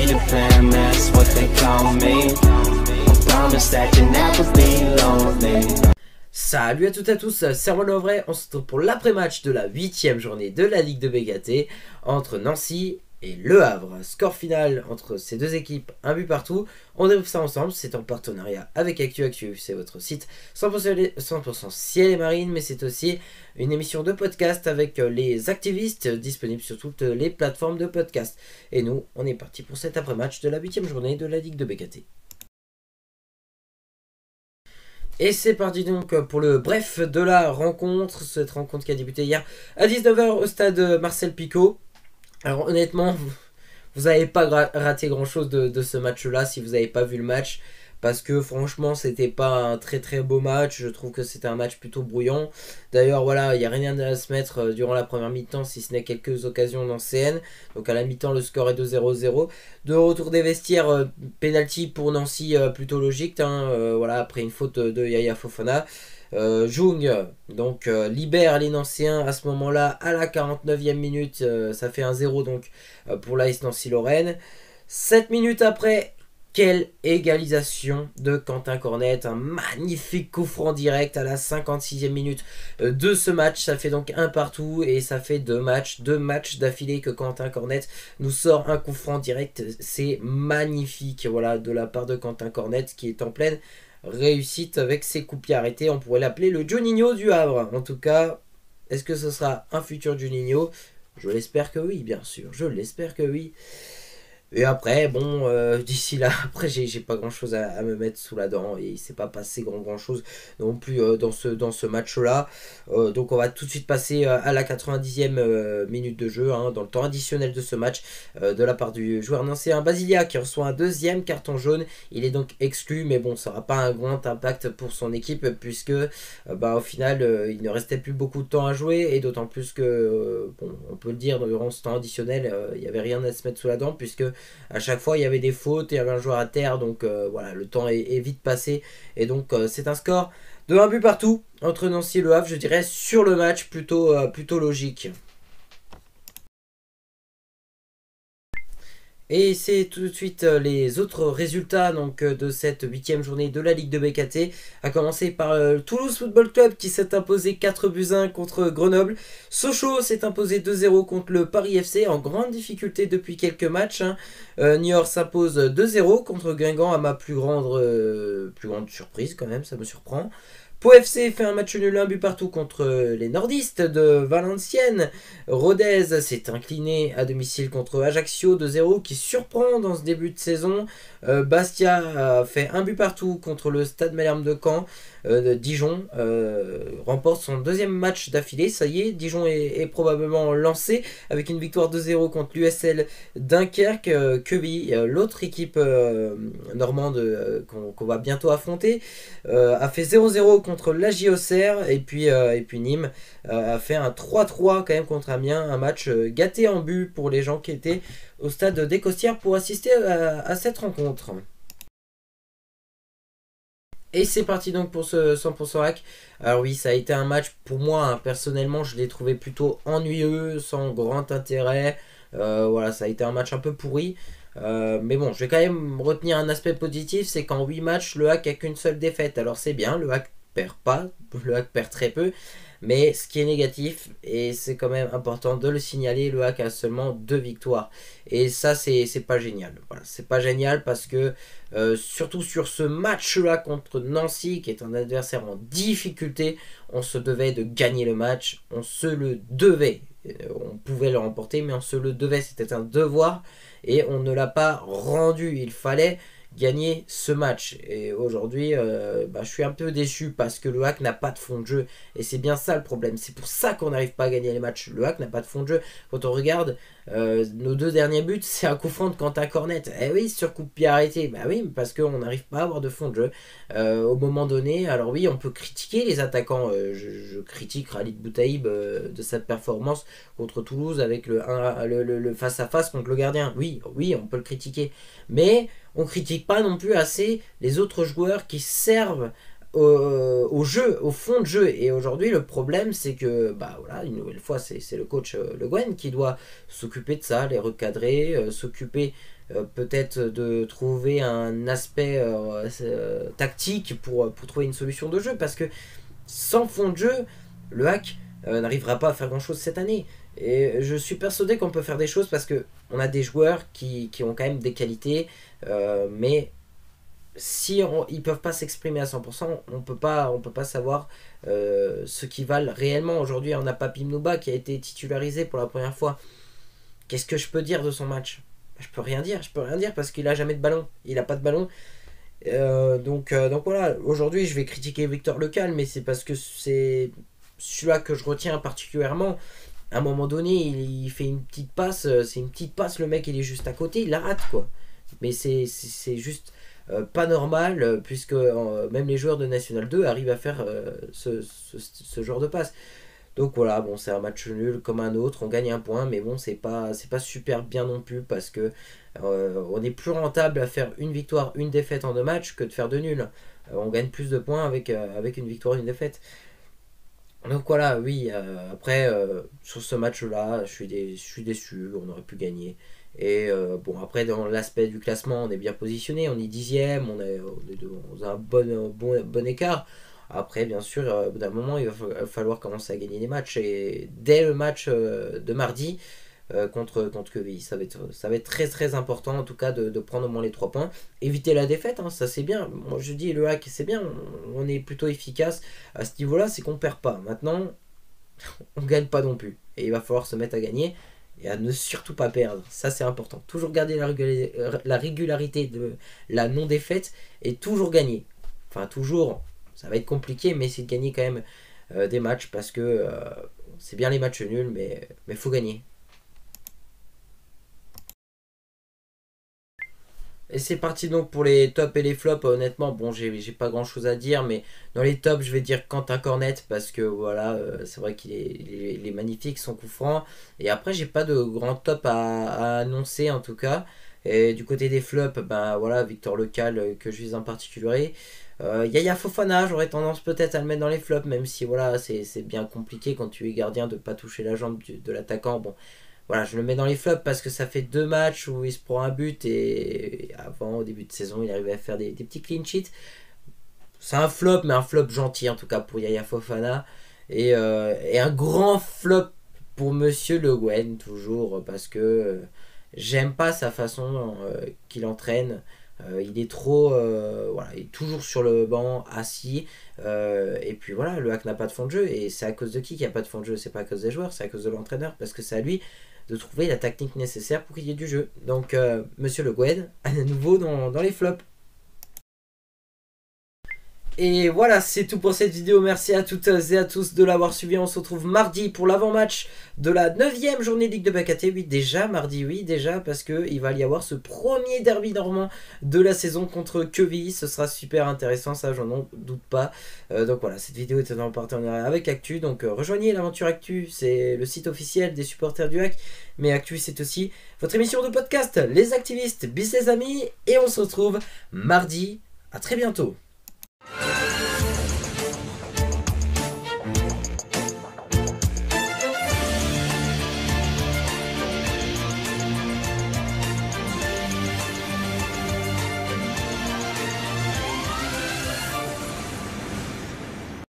be the fam, that's what they call me. I promise that you never be lonely. Salut à toutes et à tous, c'est Armand Lovray. On se retrouve pour l'après-match de la 8ème journée de la Ligue de BKT entre Nancy et Le Havre. Score final entre ces deux équipes, un but partout. On déroule ça ensemble, c'est en partenariat avec ActuActu, c'est votre site 100% ciel et marine, mais c'est aussi une émission de podcast avec les activistes disponibles sur toutes les plateformes de podcast. Et nous, on est parti pour cet après-match de la 8ème journée de la Ligue de BKT. Et c'est parti donc pour le bref de la rencontre, cette rencontre qui a débuté hier à 19h au stade Marcel Picot. Alors honnêtement, vous n'avez pas raté grand chose de ce match-là si vous n'avez pas vu le match. Parce que franchement, c'était pas un très très beau match. Je trouve que c'était un match plutôt brouillon. D'ailleurs, voilà, il n'y a rien à se mettre durant la première mi-temps, si ce n'est quelques occasions d'anciennes. Donc à la mi-temps, le score est de 0-0. De retour des vestiaires, penalty pour Nancy plutôt logique. Voilà, après une faute de Yaya Fofana. Jung donc libère les Nancéens à ce moment-là à la 49e minute. Ça fait un 0 donc pour l'AS Nancy-Lorraine. 7 minutes après. Quelle égalisation de Quentin Cornet, un magnifique coup franc direct à la 56e minute de ce match. Ça fait donc un partout et ça fait deux matchs d'affilée que Quentin Cornet nous sort un coup franc direct. C'est magnifique, voilà, de la part de Quentin Cornet qui est en pleine réussite avec ses coups pieds arrêtés. On pourrait l'appeler le Juninho du Havre. En tout cas, est-ce que ce sera un futur Juninho? Je l'espère que oui, bien sûr, je l'espère que oui. Et après, bon, d'ici là, après j'ai pas grand chose à me mettre sous la dent et il s'est pas passé grand chose non plus dans ce match-là. Donc on va tout de suite passer à la 90e minute de jeu, dans le temps additionnel de ce match, de la part du joueur nancéen Basilia qui reçoit un deuxième carton jaune. Il est donc exclu, mais bon, ça n'aura pas un grand impact pour son équipe puisque au final, il ne restait plus beaucoup de temps à jouer et d'autant plus que, bon, on peut le dire, durant ce temps additionnel, il n'y avait rien à se mettre sous la dent puisque à chaque fois il y avait des fautes et il y avait un joueur à terre, donc voilà, le temps est vite passé et donc c'est un score de 1 but partout entre Nancy et Le Havre, je dirais sur le match plutôt logique. Et c'est tout de suite les autres résultats donc, de cette 8ème journée de la Ligue de BKT, à commencer par Toulouse Football Club qui s'est imposé 4-1 contre Grenoble. Sochaux s'est imposé 2-0 contre le Paris FC en grande difficulté depuis quelques matchs. Niort s'impose 2-0 contre Guingamp à ma plus grande surprise quand même, ça me surprend. Pau FC fait un match nul, un but partout contre les nordistes de Valenciennes. Rodez s'est incliné à domicile contre Ajaccio 2-0 qui surprend dans ce début de saison. Bastia a fait un but partout contre le Stade Malherbe de Caen. Dijon remporte son deuxième match d'affilée. Ça y est, Dijon est probablement lancé avec une victoire 2-0 contre l'USL Dunkerque. Queville, l'autre équipe normande qu'on va bientôt affronter, a fait 0-0 contre l'AJ Auxerre et puis Nîmes a fait un 3-3 quand même contre Amiens. Un match gâté en but pour les gens qui étaient au stade des Costières pour assister à cette rencontre. Et c'est parti donc pour ce 100% hack. Alors oui, ça a été un match pour moi, personnellement, je l'ai trouvé plutôt ennuyeux, sans grand intérêt. Voilà, ça a été un match un peu pourri. Mais bon, je vais quand même retenir un aspect positif, c'est qu'en 8 matchs, le hack a qu'une seule défaite. Alors c'est bien, le hack perd pas, le hack perd très peu. Mais ce qui est négatif, et c'est quand même important de le signaler, le hack a seulement 2 victoires. Et ça, c'est pas génial. Voilà, c'est pas génial parce que, surtout sur ce match-là contre Nancy, qui est un adversaire en difficulté, on se devait de gagner le match. On se le devait. On pouvait le remporter, mais on se le devait. C'était un devoir et on ne l'a pas rendu. Il fallait gagner ce match et aujourd'hui je suis un peu déçu parce que le hack n'a pas de fond de jeu et c'est bien ça le problème, c'est pour ça qu'on n'arrive pas à gagner les matchs. Le hack n'a pas de fond de jeu. Quand on regarde nos 2 derniers buts, c'est un coup franc de Quentin Cornet, oui, sur coup de pied arrêté, oui, parce qu'on n'arrive pas à avoir de fond de jeu au moment donné. Alors oui, on peut critiquer les attaquants, je critique Khalid Boutaïb de sa performance contre Toulouse avec le face à face contre le gardien, oui, on peut le critiquer, mais on critique pas non plus assez les autres joueurs qui servent au jeu, au fond de jeu. Et aujourd'hui, le problème, c'est que, voilà, une nouvelle fois, c'est le coach Le Guen qui doit s'occuper de ça, les recadrer, s'occuper peut-être de trouver un aspect tactique pour trouver une solution de jeu, parce que sans fond de jeu, le hack n'arrivera pas à faire grand chose cette année. Et je suis persuadé qu'on peut faire des choses parce que on a des joueurs qui ont quand même des qualités, mais si ils peuvent pas s'exprimer à 100%, on peut pas savoir ce qu'ils valent réellement. Aujourd'hui, on a Papi Mnuba qui a été titularisé pour la première fois. Qu'est-ce que je peux dire de son match? Je peux rien dire parce qu'il a jamais de ballon. Il a pas de ballon. Donc voilà, aujourd'hui je vais critiquer Victor Lecal, mais c'est parce que c'est celui-là que je retiens particulièrement. À un moment donné, il fait une petite passe, c'est une petite passe, le mec il est juste à côté, il la rate quoi. Mais c'est juste pas normal, puisque même les joueurs de National 2 arrivent à faire ce genre de passe. Donc voilà, bon, c'est un match nul comme un autre, on gagne un point, mais bon, c'est pas super bien non plus, parce que on est plus rentable à faire une victoire, une défaite en 2 matchs que de faire 2 nuls. On gagne plus de points avec une victoire, une défaite. Donc voilà, oui, après, sur ce match-là, je suis déçu, on aurait pu gagner. Et bon, après, dans l'aspect du classement, on est bien positionné, on est 10e, on a un bon écart. Après, bien sûr, au bout d'un moment, il va falloir commencer à gagner les matchs. Et dès le match de mardi contre QVI, ça va être très très important, en tout cas, de prendre au moins les 3 points. Éviter la défaite, hein, ça c'est bien. Moi je dis, le hack, c'est bien, on est plutôt efficace à ce niveau-là, c'est qu'on perd pas. Maintenant, on gagne pas non plus. Et il va falloir se mettre à gagner et à ne surtout pas perdre. Ça c'est important. Toujours garder la régularité de la non-défaite et toujours gagner. Enfin, toujours. Ça va être compliqué, mais essayer de gagner quand même des matchs, parce que c'est bien les matchs nuls, mais faut gagner. Et c'est parti donc pour les tops et les flops. Honnêtement, bon, j'ai pas grand chose à dire, mais dans les tops, je vais dire Quentin Cornet, parce que voilà, c'est vrai qu'il est magnifique, son coup franc. Et après, j'ai pas de grand top à annoncer en tout cas. Et du côté des flops, ben voilà, Victor Lecal, que je vise en particulier. Yaya Fofana, j'aurais tendance peut-être à le mettre dans les flops, même si voilà, c'est bien compliqué quand tu es gardien de pas toucher la jambe de l'attaquant. Bon, voilà, je le mets dans les flops parce que ça fait 2 matchs où il se prend un but, et avant, au début de saison, il arrivait à faire des petits clean sheets. C'est un flop, mais un flop gentil en tout cas pour Yaya Fofana. Et un grand flop pour Monsieur Le Guen, toujours, parce que j'aime pas sa façon qu'il entraîne. Il est trop, voilà, il est toujours sur le banc, assis. Et puis voilà, le hack n'a pas de fond de jeu. Et c'est à cause de qui qu'il n'y a pas de fond de jeu? C'est pas à cause des joueurs, c'est à cause de l'entraîneur. Parce que c'est à lui de trouver la technique nécessaire pour qu'il y ait du jeu. Donc, Monsieur Le Guen, à nouveau dans les flops. Et voilà, c'est tout pour cette vidéo. Merci à toutes et à tous de l'avoir suivi. On se retrouve mardi pour l'avant-match de la 9e journée de Ligue de BKT. Oui, déjà, mardi, oui, déjà, parce qu'il va y avoir ce premier derby normand de la saison contre QVI. Ce sera super intéressant, ça, j'en doute pas. Donc voilà, cette vidéo est en partenariat avec Actu. Donc rejoignez l'aventure Actu, c'est le site officiel des supporters du hack. Mais Actu, c'est aussi votre émission de podcast, Les Activistes, bis les amis. Et on se retrouve mardi. À très bientôt.